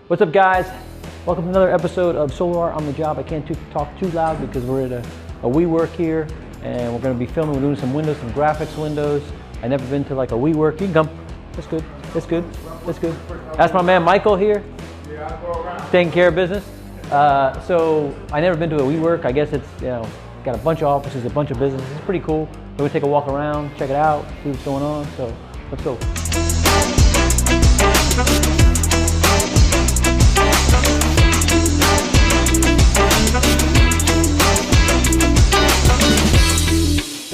What's up, guys? Welcome to another episode of Solar Art on the Job. I can't talk too loud because we're at a WeWork here, and we're going to be filming. We're doing some windows, some graphics windows. I've never been to like a WeWork. You can come. That's good. That's good. That's good. That's my man Michael here, taking care of business. So I never been to a WeWork. I guess it's got a bunch of offices, a bunch of businesses. It's pretty cool. We're gonna take a walk around, check it out, see what's going on. So let's go.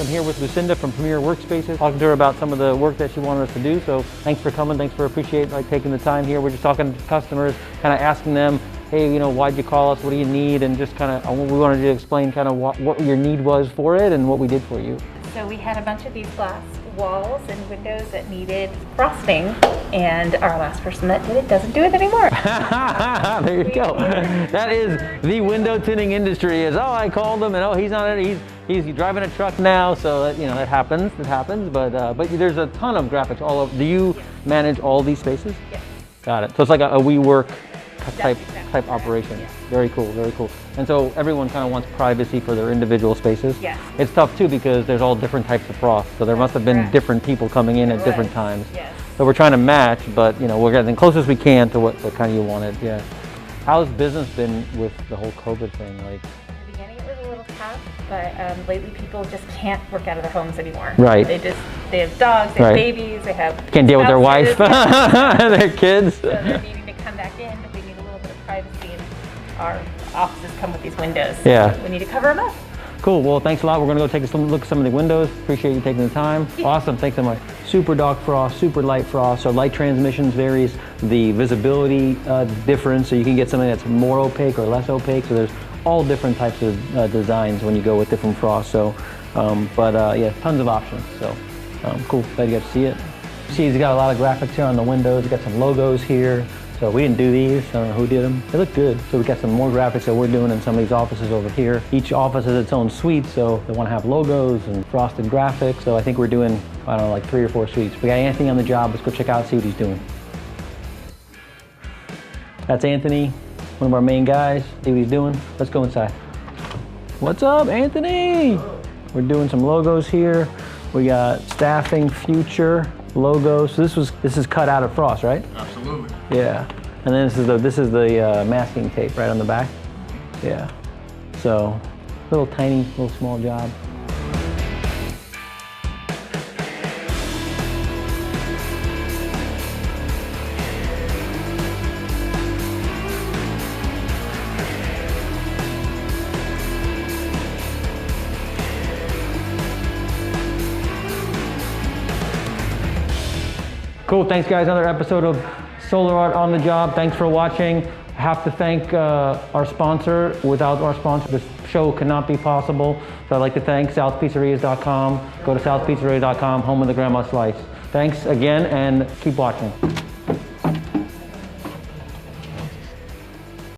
I'm here with Lucinda from Premier Workspaces, talking to her about some of the work that she wanted us to do. So thanks for coming. Thanks for appreciating taking the time here. We're just talking to customers, kind of asking them, hey, why'd you call us? What do you need? And just kind of, we wanted to explain kind of what your need was for it and what we did for you. So we had a bunch of these glass walls and windows that needed frosting, and our last person that did it doesn't do it anymore. There you go. That is the window tinting industry. I called him, and he's not it. He's driving a truck now, so that happens. It happens. But there's a ton of graphics all over. Do you manage all these spaces? Yes. Got it. So it's like a WeWork type operation. Yeah. Very cool, very cool. And so everyone kind of wants privacy for their individual spaces. Yes. It's tough too because there's all different types of frost. So there must have been different people coming in at different times. Yes. So we're trying to match, but we're getting close as we can to what kind of you wanted. Yeah. How's business been with the whole COVID thing? At the beginning it was a little tough, but lately people just can't work out of their homes anymore. Right. They have dogs, they have babies, they have can't deal with their wife, their kids. So they're needing to come back in, but we need a little bit of privacy, and our offices come with these windows. Yeah. So we need to cover them up. Cool. Well, thanks a lot. We're going to go take a look at some of the windows. Appreciate you taking the time. Yeah. Awesome. Thanks so much. Super dark frost, super light frost. So light transmissions varies the visibility difference. So you can get something that's more opaque or less opaque. So there's all different types of designs when you go with different frost. So, yeah, tons of options. So cool. Glad you got to see it. See, he's got a lot of graphics here on the windows. He's got some logos here. So we didn't do these, I don't know who did them. They look good. So we got some more graphics that we're doing in some of these offices over here. Each office has its own suite, so they want to have logos and frosted graphics. So I think we're doing, I don't know, like 3 or 4 suites. We got Anthony on the job. Let's go check out, see what he's doing. That's Anthony, one of our main guys. See what he's doing. Let's go inside. What's up, Anthony? We're doing some logos here. We got staffing, future, logos. So this is cut out of frost, right? Absolutely. Yeah. And then this is the masking tape right on the back. Yeah. So little small job. Cool, thanks guys, another episode of Solar Art on the Job. Thanks for watching. I have to thank our sponsor. Without our sponsor, this show could not be possible. So I'd like to thank southpizzerias.com. Go to southpizzerias.com, home of the Grandma Slice. Thanks again and keep watching.